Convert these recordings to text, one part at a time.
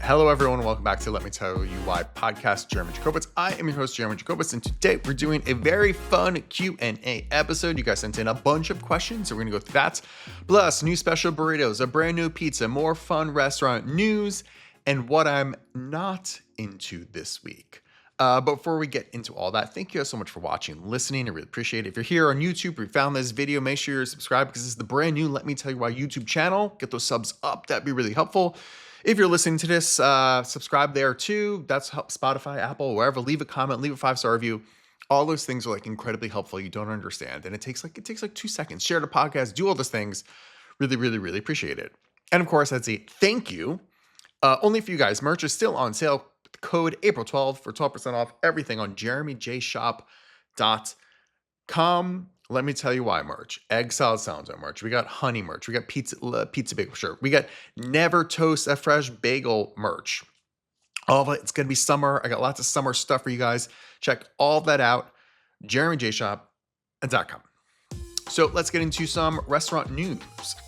Hello, everyone. Welcome back to Let Me Tell You Why podcast, Jeremy Jacobowitz. I am your host, Jeremy Jacobowitz, and today we're doing a very fun Q&A episode. You guys sent in a bunch of questions, so we're going to go through that. Plus, new special burritos, a brand new pizza, more fun restaurant news, and what I'm not into this week. But before we get into all that, thank you guys so much for watching and listening. I really appreciate it. If you're here on YouTube or you found this video, make sure you're subscribed because this is the brand new Let Me Tell You Why YouTube channel. Get those subs up. That'd be really helpful. If you're listening to this, subscribe there too. That's Spotify, Apple, wherever. Leave a comment, leave a 5-star review. All those things are like incredibly helpful. You don't understand. And it takes like 2 seconds. Share the podcast, do all those things. Really, really, really appreciate it. And of course, that's a thank you. Only for you guys. Merch is still on sale. Code April 12 for 12% off everything on jeremyjshop.com. Let me tell you why merch. Egg salad sounds merch. We got honey merch. We got pizza bagel shirt. We got never toast a fresh bagel merch. All of it. It's going to be summer. I got lots of summer stuff for you guys. Check all that out. jeremyjshop.com. So let's get into some restaurant news.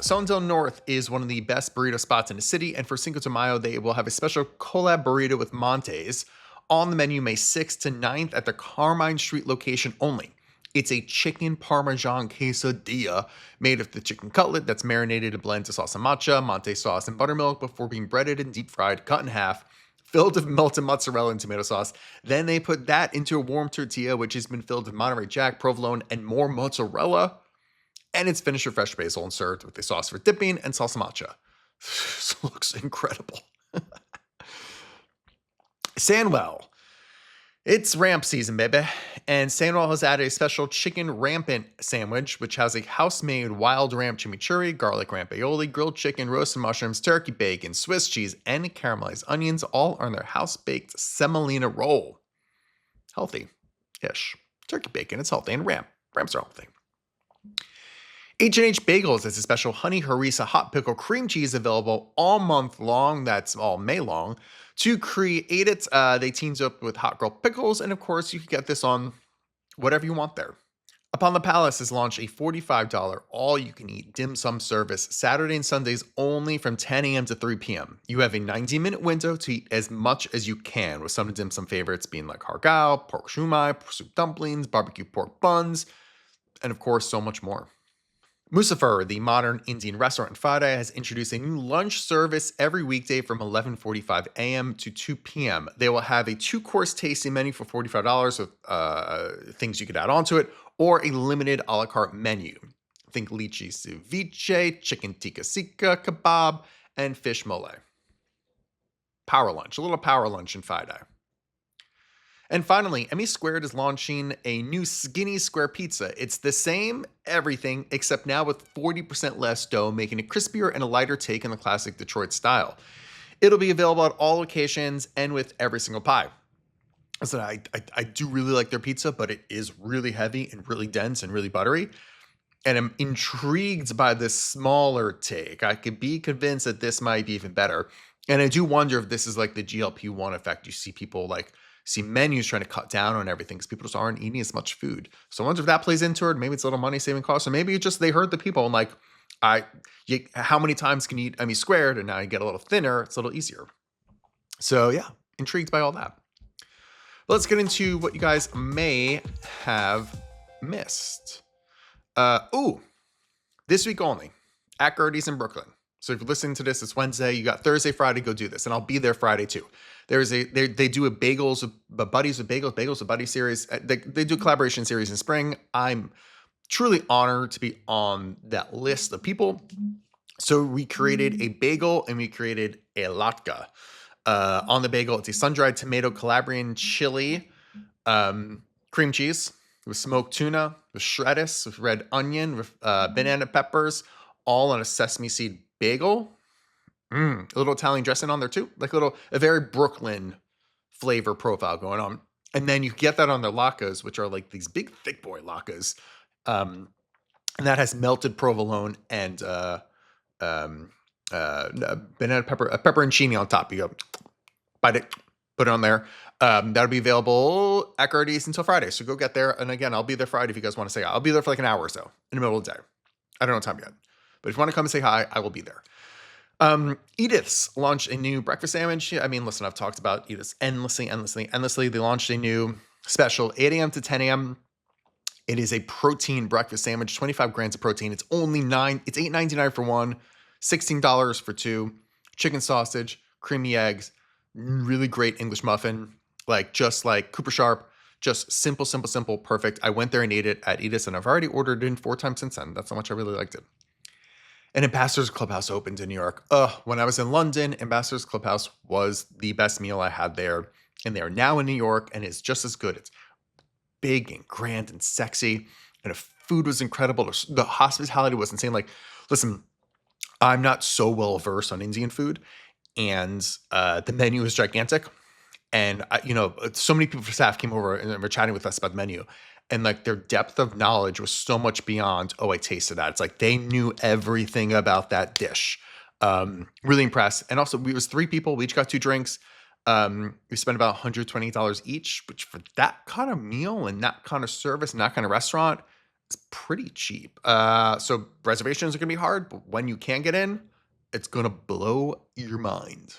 Sunzone North is one of the best burrito spots in the city. And for Cinco de Mayo, they will have a special collab burrito with Montes on the menu May 6th to 9th at the Carmine Street location only. It's a chicken parmesan quesadilla made of the chicken cutlet that's marinated in blends of salsa matcha, Monte sauce, and buttermilk before being breaded and deep fried, cut in half, filled with melted mozzarella and tomato sauce. Then they put that into a warm tortilla, which has been filled with Monterey Jack, provolone, and more mozzarella. And it's finished with fresh basil and served with the sauce for dipping and salsa matcha. This looks incredible. Sandwell. It's ramp season, baby. And Sandwell has added a special chicken rampant sandwich, which has a house-made wild ramp chimichurri, garlic ramp aioli, grilled chicken, roasted mushrooms, turkey bacon, Swiss cheese, and caramelized onions, all on their house-baked semolina roll. Healthy-ish. Turkey bacon, it's healthy, and ramps are healthy. H&H Bagels has a special honey harissa hot pickle cream cheese available all month long. That's all May long. To create it, they teamed up with Hot Girl Pickles, and of course, you can get this on whatever you want there. Upon the Palace has launched a $45 all-you-can-eat dim sum service Saturday and Sundays only from 10 a.m. to 3 p.m. You have a 90-minute window to eat as much as you can, with some dim sum favorites being like hargao, pork shumai, soup dumplings, barbecue pork buns, and of course, so much more. Musafir, the modern Indian restaurant in Friday, has introduced a new lunch service every weekday from 11:45 a.m. to 2 p.m. They will have a 2-course tasting menu for $45 with things you could add onto it, or a limited a la carte menu. Think lychee ceviche, chicken tikka sika kebab, and fish mole. Power lunch, a little power lunch in Friday. And finally, Emmy Square is launching a new skinny square pizza. It's the same everything, except now with 40% less dough, making it crispier and a lighter take in the classic Detroit style. It'll be available at all locations and with every single pie. So I do really like their pizza, but it is really heavy and really dense and really buttery. And I'm intrigued by this smaller take. I could be convinced that this might be even better. And I do wonder if this is like the GLP-1 effect. You see people see menus trying to cut down on everything because people just aren't eating as much food. So I wonder if that plays into it. Maybe it's a little money saving cost, or maybe it's just they heard the people and how many times can you eat Emmy Squared, and now you get a little thinner. It's a little easier. So yeah, intrigued by all that. Let's get into what you guys may have missed. This week only at Gertie's in Brooklyn. So if you're listening to this, it's Wednesday. You got Thursday, Friday, go do this. And I'll be there Friday too. They do a Bagels with Buddies with Buddies series. They do a collaboration series in spring. I'm truly honored to be on that list of people. So we created a bagel and we created a latke. On the bagel, it's a sun-dried tomato Calabrian chili, cream cheese with smoked tuna, with shreddis, with red onion, with banana peppers, all on a sesame seed bagel. A little Italian dressing on there too, like a very Brooklyn flavor profile going on. And then you get that on their latkes, which are like these big thick boy latkes. And that has melted provolone and banana pepperoncini on top. You go bite it, put it on there. That'll be available at Gertie's until Friday. So go get there. And again, I'll be there Friday if you guys want to say hi. I'll be there for like an hour or so in the middle of the day. I don't know what time yet. But if you want to come and say hi, I will be there. Edith's launched a new breakfast sandwich. I mean, listen, I've talked about Edith's endlessly. They launched a new special 8 a.m. to 10 a.m. It is a protein breakfast sandwich, 25 grams of protein. It's only it's $8.99 for one, $16 for two. Chicken sausage, creamy eggs, really great English muffin, like just like Cooper Sharp, just simple, perfect. I went there and ate it at Edith's, and I've already ordered it in 4 times since then. That's how much I really liked it. And Ambassador's Clubhouse opened in New York. When I was in London, Ambassador's Clubhouse was the best meal I had there. And they are now in New York, and it's just as good. It's big and grand and sexy, and the food was incredible. The hospitality was insane. Like, listen, I'm not so well versed on Indian food, and the menu is gigantic. And so many people from staff came over and were chatting with us about the menu, and like their depth of knowledge was so much beyond, oh, I tasted that. It's like they knew everything about that dish. Really impressed. And also, we was 3 people. We each got 2 drinks. We spent about $120 each, which for that kind of meal and that kind of service and that kind of restaurant is pretty cheap. So reservations are gonna be hard, but when you can get in, it's gonna blow your mind.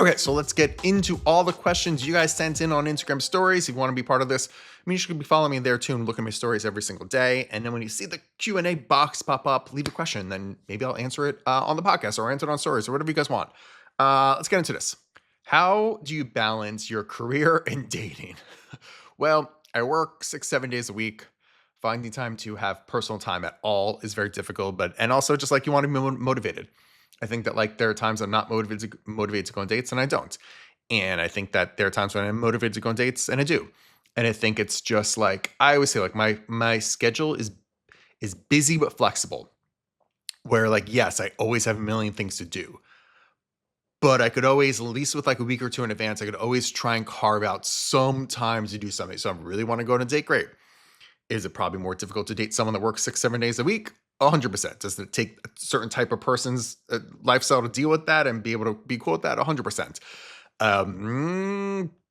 Okay, so let's get into all the questions you guys sent in on Instagram stories. If you want to be part of this, I mean, you should be following me there too and look at my stories every single day. And then when you see the Q&A box pop up, leave a question. Then maybe I'll answer it on the podcast or answer it on stories or whatever you guys want. Let's get into this. How do you balance your career and dating? Well, I work 6-7 days a week. Finding time to have personal time at all is very difficult, and also just like you want to be motivated. I think that like there are times I'm not motivated to go on dates and I don't. And I think that there are times when I'm motivated to go on dates and I do. And I think it's just like I always say, like my schedule is busy but flexible. Where like, yes, I always have a million things to do. But I could always, at least with like a week or 2 in advance, I could always try and carve out some time to do something. So I really want to go on a date, great. Is it probably more difficult to date someone that works 6-7 days a week? 100%. Does it take a certain type of person's lifestyle to deal with that and be able to be cool with that? 100%.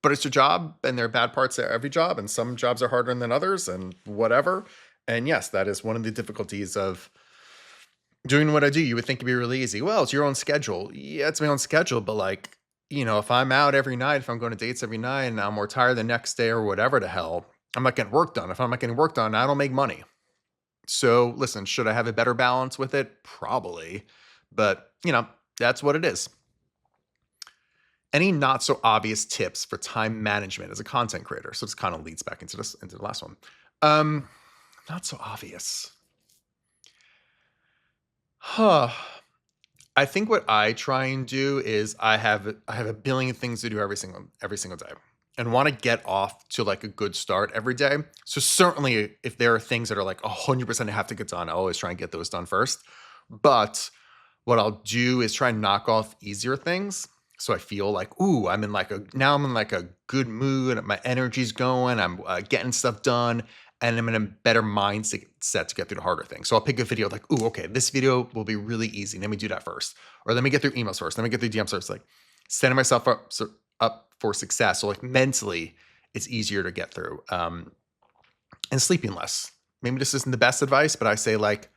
But it's your job, and there are bad parts to every job, and some jobs are harder than others, and whatever. And yes, that is one of the difficulties of doing what I do. You would think it'd be really easy. Well, it's your own schedule. Yeah, it's my own schedule, but like, if I'm out every night, if I'm going to dates every night, and I'm more tired the next day or whatever the hell, I'm not getting work done. If I'm not getting work done, I don't make money. So listen, should I have a better balance with it? Probably. But, that's what it is. Any not so obvious tips for time management as a content creator? So this kind of leads back into the last one. Not so obvious. Huh. I think what I try and do is I have a billion things to do every single day, and want to get off to like a good start every day. So certainly if there are things that are like 100% have to get done, I always try and get those done first. But what I'll do is try and knock off easier things. So I feel like, ooh, I'm in like a good mood. My energy's going. I'm getting stuff done, and I'm in a better mindset to get through the harder things. So I'll pick a video like, ooh, okay, this video will be really easy. Let me do that first, or let me get through emails first. Let me get through DMs first. Like setting myself up for success. So like mentally, it's easier to get through. And sleeping less. Maybe this isn't the best advice, but I say like,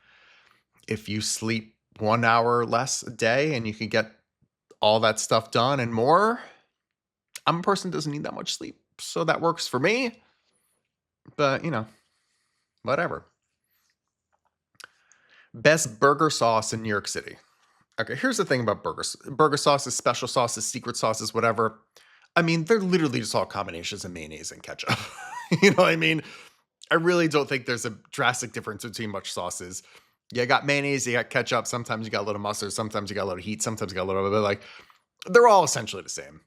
if you sleep 1 hour less a day and you can get all that stuff done and more, I'm a person that doesn't need that much sleep. So that works for me, but whatever. Best burger sauce in New York City. Okay, here's the thing about burgers. Burger sauces, special sauces, secret sauces, whatever. I mean, they're literally just all combinations of mayonnaise and ketchup. You know what I mean? I really don't think there's a drastic difference between much sauces. You got mayonnaise, you got ketchup, sometimes you got a little mustard, sometimes you got a little heat, sometimes you got a little bit like, they're all essentially the same.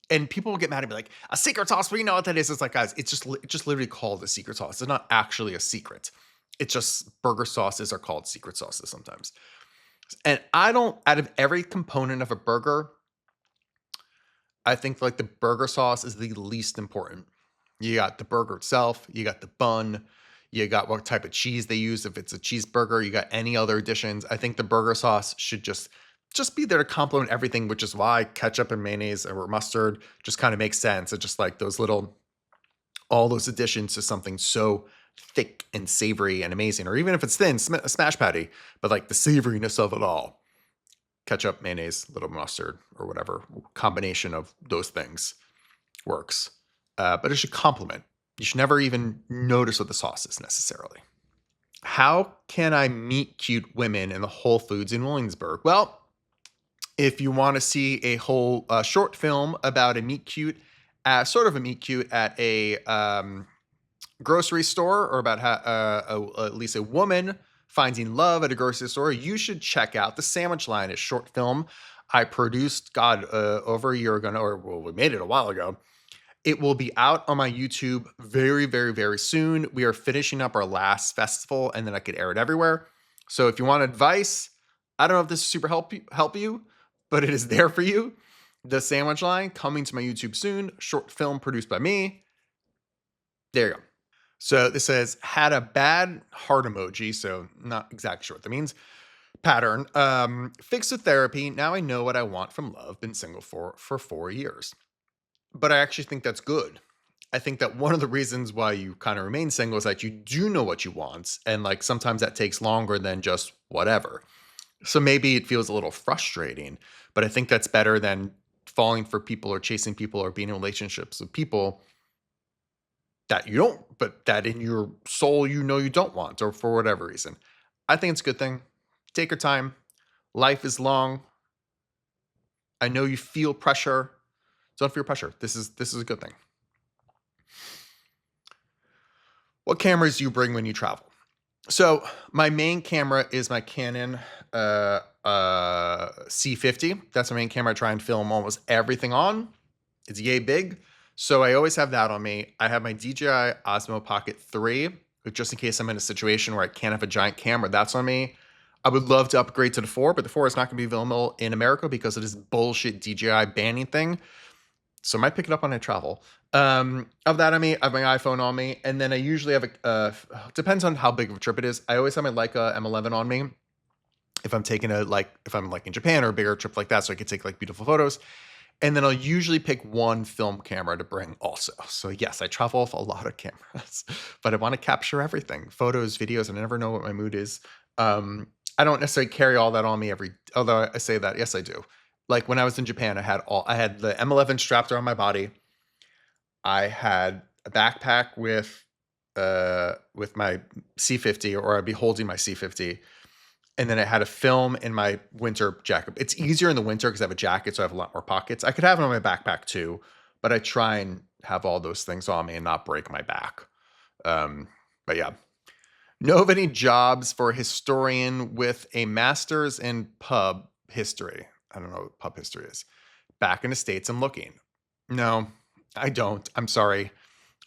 And people will get mad and be like, a secret sauce, but you know what that is? It's like, guys, it's just literally called a secret sauce. It's not actually a secret. It's just burger sauces are called secret sauces sometimes. And out of every component of a burger, I think like the burger sauce is the least important. You got the burger itself, you got the bun, you got what type of cheese they use. If it's a cheeseburger, you got any other additions. I think the burger sauce should just be there to complement everything, which is why ketchup and mayonnaise or mustard just kind of makes sense. It's just like all those additions to something so thick and savory and amazing, or even if it's thin, a smash patty, but like the savoriness of it all. Ketchup, mayonnaise, little mustard, or whatever combination of those things works. But it should complement. You should never even notice what the sauce is necessarily. How can I meet cute women in the Whole Foods in Williamsburg? Well, if you want to see a whole short film about a meet cute, sort of a meet cute at a grocery store, or about how at least a woman finding love at a grocery store, you should check out The Sandwich Line, a short film I produced, God, over a year ago, or well, we made it a while ago. It will be out on my YouTube very, very, very soon. We are finishing up our last festival, and then I could air it everywhere. So if you want advice, I don't know if this is super help you, but it is there for you. The Sandwich Line coming to my YouTube soon. Short film produced by me. There you go. So this says had a bad heart emoji, so not exactly sure what that means. Pattern. Fixed with therapy. Now I know what I want from love. Been single for 4 years. But I actually think that's good. I think that one of the reasons why you kind of remain single is that you do know what you want. And like sometimes that takes longer than just whatever. So maybe it feels a little frustrating, but I think that's better than falling for people or chasing people or being in relationships with people that you don't, but that in your soul, you know, you don't want, or for whatever reason. I think it's a good thing. Take your time. Life is long. I know you feel pressure. Don't feel pressure. This is a good thing. What cameras do you bring when you travel? So my main camera is my Canon C50. That's my main camera. I try and film almost everything on. It's yay big. So I always have that on me. I have my DJI Osmo Pocket 3, just in case I'm in a situation where I can't have a giant camera. That's on me. I would love to upgrade to the 4, but the 4 is not going to be available in America because of this bullshit DJI banning thing. So I might pick it up when I travel. Of that on me, I have my iPhone on me, and then I usually have depends on how big of a trip it is. I always have my Leica M11 on me if I'm taking if I'm like in Japan or a bigger trip like that, so I could take like beautiful photos. And then I'll usually pick one film camera to bring also. So yes, I travel with a lot of cameras, but I want to capture everything, photos, videos, and I never know what my mood is. I don't necessarily carry all that on me although I say that, yes, I do. Like when I was in Japan, I had the M11 strapped around my body. I had a backpack with my C50, or I'd be holding my C50. And then I had a film in my winter jacket. It's easier in the winter because I have a jacket, so I have a lot more pockets. I could have it on my backpack too, but I try and have all those things on me and not break my back. But yeah. Know of any jobs for a historian with a master's in pub history? I don't know what pub history is. Back in the States, I'm looking. No, I don't. I'm sorry.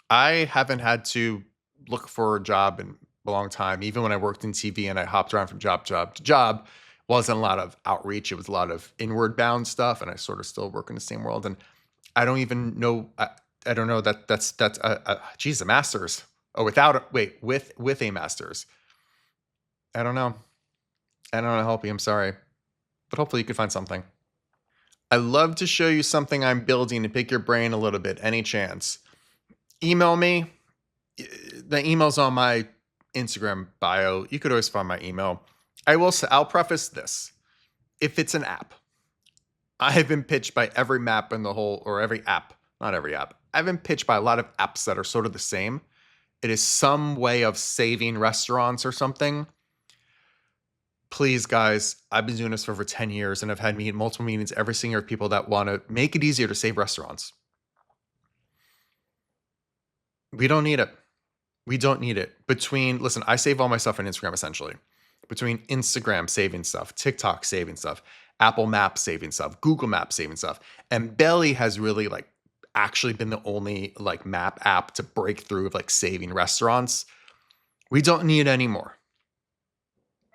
I haven't had to look for a job in a long time. Even when I worked in TV and I hopped around from job to job, wasn't a lot of outreach. It was a lot of inward bound stuff, and I sort of still work in the same world. And I don't even know. I don't know that's geez, a master's. Oh, with a master's. I don't know. I don't know how to help you. I'm sorry, but hopefully you can find something. I love to show you something I'm building to pick your brain a little bit. Any chance? Email me. The email's on my Instagram bio. You could always find my email. I'll preface this. If it's an app, I have been pitched by every map in the whole, or every app, not every app. I've been pitched by a lot of apps that are sort of the same. It is some way of saving restaurants or something. Please, guys, I've been doing this for over 10 years, and I've had multiple meetings every single year with people that want to make it easier to save restaurants. We don't need it. We don't need it. Listen, I save all my stuff on Instagram essentially. Between Instagram saving stuff, TikTok saving stuff, Apple Maps saving stuff, Google Maps saving stuff, and Belly has really actually been the only map app to break through of saving restaurants. We don't need any more.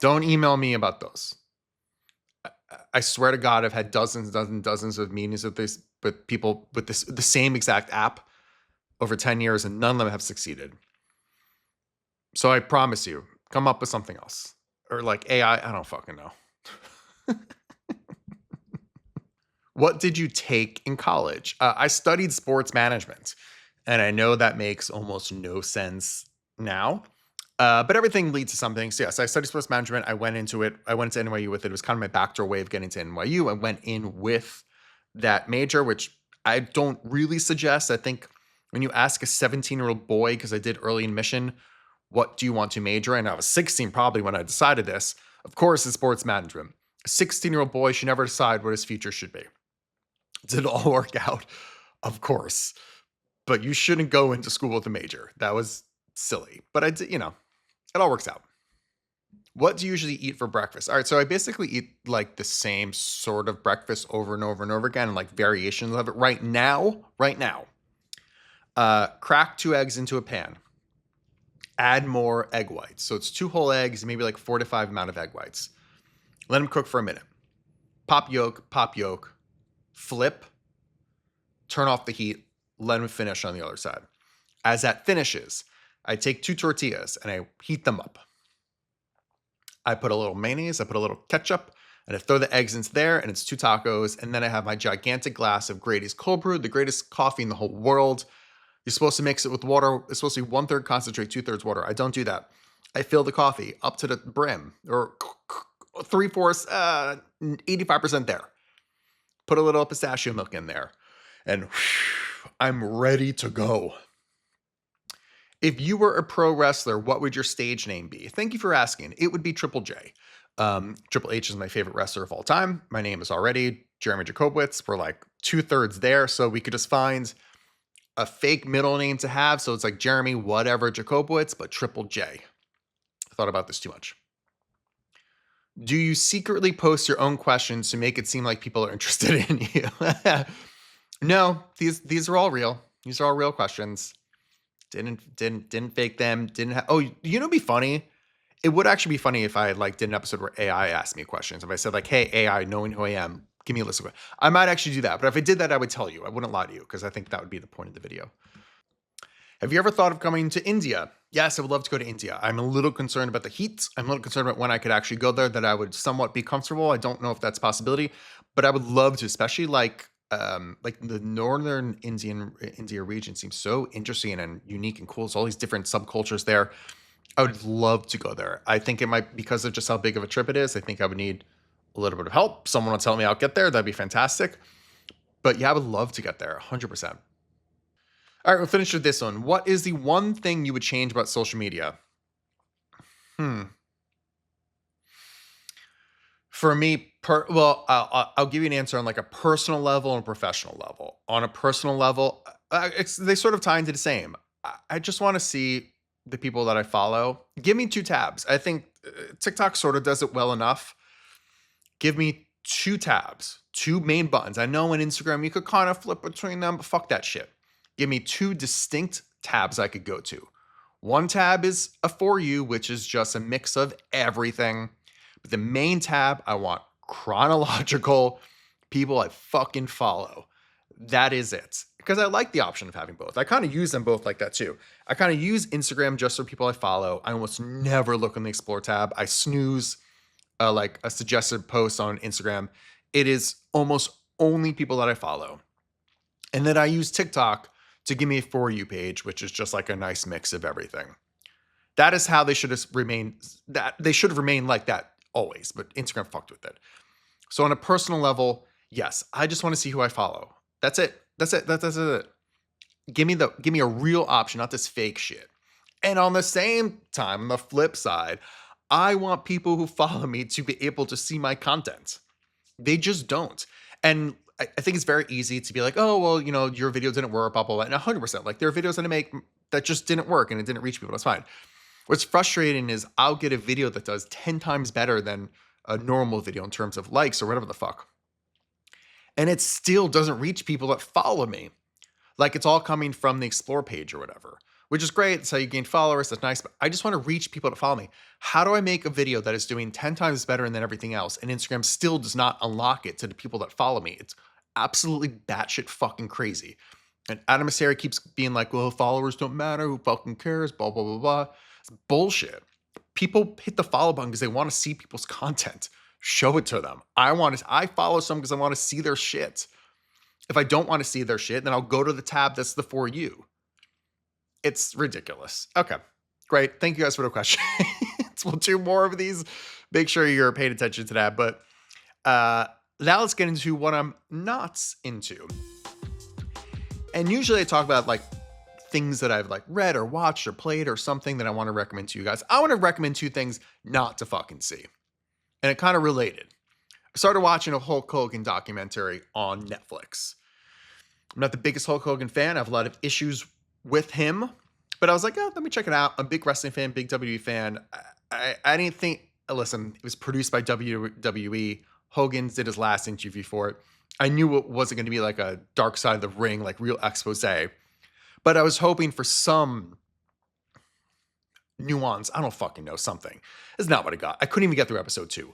Don't email me about those. I swear to God, I've had dozens of meetings with people with the same exact app over 10 years, and none of them have succeeded. So I promise you, come up with something else. Or AI, I don't fucking know. What did you take in college? I studied sports management, and I know that makes almost no sense now. But everything leads to something. So yes, I studied sports management. I went into it. I went to NYU with it. It was kind of my backdoor way of getting to NYU. I went in with that major, which I don't really suggest. I think when you ask a 17-year-old boy, because I did early admission, what do you want to major in? I was 16 probably when I decided this. Of course, it's sports management. A 16-year-old boy should never decide what his future should be. Did it all work out? Of course. But you shouldn't go into school with a major. That was silly. But I did, it all works out. What do you usually eat for breakfast? All right, so I basically eat like the same sort of breakfast over and over and over again, and like variations of it. Right now, crack 2 eggs into a pan. Add more egg whites. So it's 2 whole eggs, maybe like 4 to 5 amount of egg whites. Let them cook for a minute. Pop yolk, flip, turn off the heat, let them finish on the other side. As that finishes, I take 2 tortillas and I heat them up. I put a little mayonnaise, I put a little ketchup, and I throw the eggs into there, and it's 2 tacos. And then I have my gigantic glass of Grady's cold brew, the greatest coffee in the whole world. You're supposed to mix it with water. It's supposed to be 1/3 concentrate, 2/3 water. I don't do that. I fill the coffee up to the brim, or 3/4, 85% there. Put a little pistachio milk in there, and I'm ready to go. If you were a pro wrestler, what would your stage name be? Thank you for asking. It would be Triple J. Triple H is my favorite wrestler of all time. My name is already Jeremy Jacobowitz. We're like 2/3 there, so we could just find a fake middle name to have. So it's like Jeremy whatever Jacobowitz, but Triple J. I thought about this too much. Do you secretly post your own questions to make it seem like people are interested in you? No, these are all real. These are all real questions. Didn't fake them. It'd be funny. It would actually be funny if I like did an episode where AI asked me questions. If I said like, "Hey AI, knowing who I am, give me a list of questions." I might actually do that. But if I did that, I would tell you. I wouldn't lie to you because I think that would be the point of the video. Have you ever thought of coming to India? Yes, I would love to go to India. I'm a little concerned about the heat. I'm a little concerned about when I could actually go there, that I would somewhat be comfortable. I don't know if that's a possibility, but I would love to, especially like the northern India region seems so interesting and unique and cool. It's all these different subcultures there. I would love to go there. I think it might, because of just how big of a trip it is, I think I would need a little bit of help. Someone will tell me I'll get there. That'd be fantastic. But yeah, I would love to get there 100%. All right, we'll finish with this one. What is the one thing you would change about social media? For me, I'll give you an answer on like a personal level and a professional level. On a personal level, they sort of tie into the same. I just want to see the people that I follow. Give me 2 tabs. I think TikTok sort of does it well enough. Give me 2 tabs, 2 main buttons. I know on Instagram you could kind of flip between them, but fuck that shit. Give me 2 distinct tabs I could go to. One tab is a For You, which is just a mix of everything. But the main tab, I want chronological people I fucking follow. That is it. Because I like the option of having both. I kind of use them both like that too. I kind of use Instagram just for people I follow. I almost never look in the Explore tab. I snooze like a suggested post on Instagram. It is almost only people that I follow. And then I use TikTok to give me a For You page, which is just like a nice mix of everything. That is how they should have remained. They should have remained like that always, but Instagram fucked with it. So on a personal level, yes, I just want to see who I follow. That's it. That's it. Give me a real option, not this fake shit. And on the same time, on the flip side, I want people who follow me to be able to see my content. They just don't. And I think it's very easy to be like, oh, well, your video didn't work, blah, blah, blah. And 100%, like there are videos that I make that just didn't work and it didn't reach people. That's fine. What's frustrating is I'll get a video that does 10 times better than a normal video in terms of likes or whatever the fuck. And it still doesn't reach people that follow me. Like it's all coming from the Explore page or whatever, which is great. It's how you gain followers. That's nice. But I just want to reach people to follow me. How do I make a video that is doing 10 times better than everything else? And Instagram still does not unlock it to the people that follow me. It's absolutely batshit fucking crazy. And Adam Mosseri keeps being like, well, followers don't matter. Who fucking cares? Blah, blah, blah, blah. It's bullshit. People hit the follow button because they want to see people's content. Show it to them. I follow some because I want to see their shit. If I don't want to see their shit, then I'll go to the tab that's the For You. It's ridiculous. Okay, Great. Thank you guys for the question. We'll do more of these. Make sure you're paying attention to that. But now let's get into what I'm not into. And usually I talk about like things that I've like read or watched or played or something that I want to recommend to you guys. I want to recommend 2 things not to fucking see. And it kind of related. I started watching a Hulk Hogan documentary on Netflix. I'm not the biggest Hulk Hogan fan. I have a lot of issues with him. But I was like, oh, let me check it out. I'm a big wrestling fan, big WWE fan. I didn't think, listen, it was produced by WWE. Hogan did his last interview for it. I knew it wasn't going to be like a dark side of the ring, like real expose. But I was hoping for some nuance. I don't fucking know, something. It's not what I got. I couldn't even get through episode 2.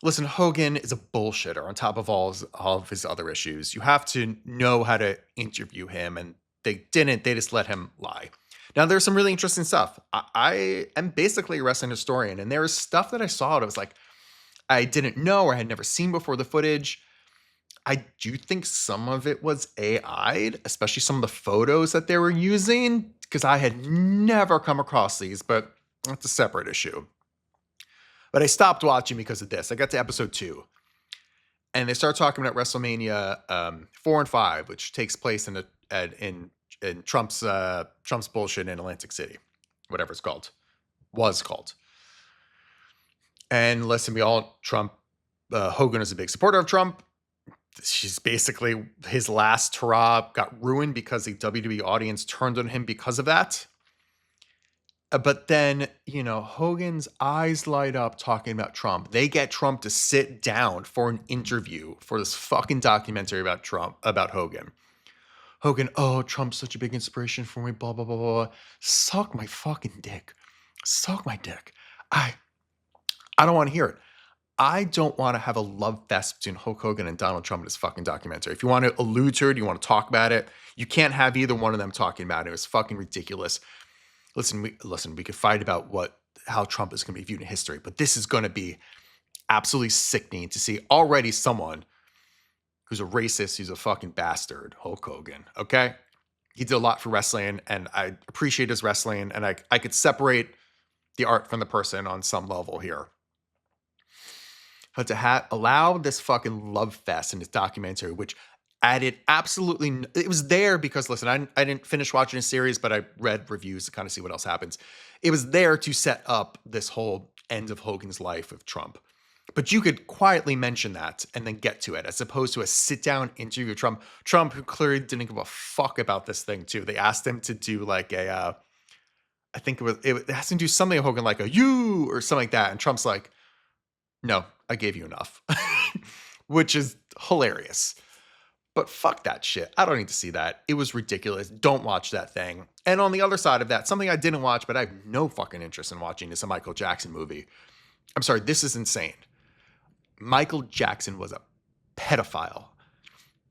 Listen, Hogan is a bullshitter on top of all of his other issues. You have to know how to interview him, and they didn't. They just let him lie. Now, there's some really interesting stuff. I am basically a wrestling historian, and there is stuff that I saw that was like, I didn't know or had never seen before the footage. I do think some of it was AI'd, especially some of the photos that they were using, because I had never come across these, but that's a separate issue. But I stopped watching because of this. I got to episode 2, and they start talking about WrestleMania 4 and 5, which takes place in Trump's bullshit in Atlantic City, whatever it's called, was called. And listen, Hogan is a big supporter of Trump. She's basically, his last hurrah got ruined because the WWE audience turned on him because of that. But then, Hogan's eyes light up talking about Trump. They get Trump to sit down for an interview for this fucking documentary about Hogan. Hogan, oh, Trump's such a big inspiration for me, blah, blah, blah, blah. Suck my fucking dick. Suck my dick. I don't want to hear it. I don't want to have a love fest between Hulk Hogan and Donald Trump in this fucking documentary. If you want to allude to it, you want to talk about it, you can't have either one of them talking about it. It was fucking ridiculous. Listen, we could fight about how Trump is going to be viewed in history, but this is going to be absolutely sickening to see already someone who's a racist, who's a fucking bastard, Hulk Hogan, okay? He did a lot for wrestling, and I appreciate his wrestling, and I could separate the art from the person on some level here. But to allow this fucking love fest in this documentary, which added absolutely, it was there because, listen, I didn't finish watching a series, but I read reviews to kind of see what else happens. It was there to set up this whole end of Hogan's life with Trump. But you could quietly mention that and then get to it, as opposed to a sit-down interview with Trump. Trump, who clearly didn't give a fuck about this thing, too. They asked him to do like I think it has to do something with Hogan, like a you or something like that. And Trump's like, no, I gave you enough, which is hilarious. But fuck that shit. I don't need to see that. It was ridiculous. Don't watch that thing. And on the other side of that, something I didn't watch, but I have no fucking interest in watching, is a Michael Jackson movie. I'm sorry, this is insane. Michael Jackson was a pedophile.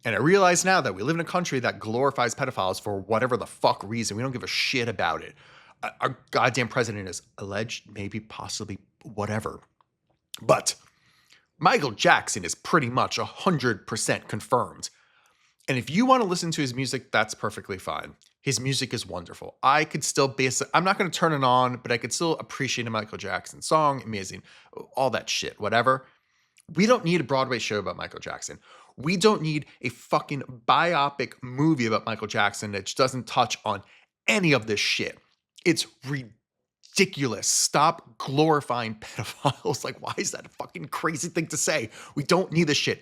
And I realize now that we live in a country that glorifies pedophiles for whatever the fuck reason. We don't give a shit about it. Our goddamn president is alleged, maybe, possibly, whatever. But Michael Jackson is pretty much 100% confirmed. And if you want to listen to his music, that's perfectly fine. His music is wonderful. I could still I'm not going to turn it on, but I could still appreciate a Michael Jackson song, amazing, all that shit, whatever. We don't need a Broadway show about Michael Jackson. We don't need a fucking biopic movie about Michael Jackson that doesn't touch on any of this shit. It's ridiculous. Stop glorifying pedophiles. Like, why is that a fucking crazy thing to say? We don't need this shit.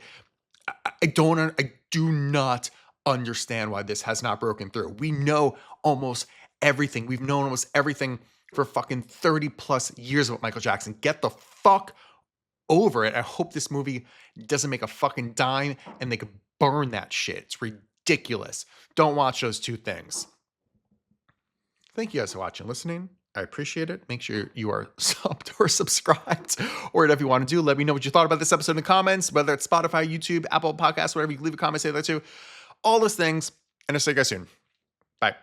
I do not understand why this has not broken through. We know almost everything. We've known almost everything for fucking 30 plus years about Michael Jackson. Get the fuck over it. I hope this movie doesn't make a fucking dime and they could burn that shit. It's ridiculous. Don't watch those 2 things. Thank you guys for watching and listening. I appreciate it. Make sure you are subbed or subscribed or whatever you want to do. Let me know what you thought about this episode in the comments, whether it's Spotify, YouTube, Apple Podcasts, whatever. You can leave a comment, say that too. All those things. And I'll see you guys soon. Bye.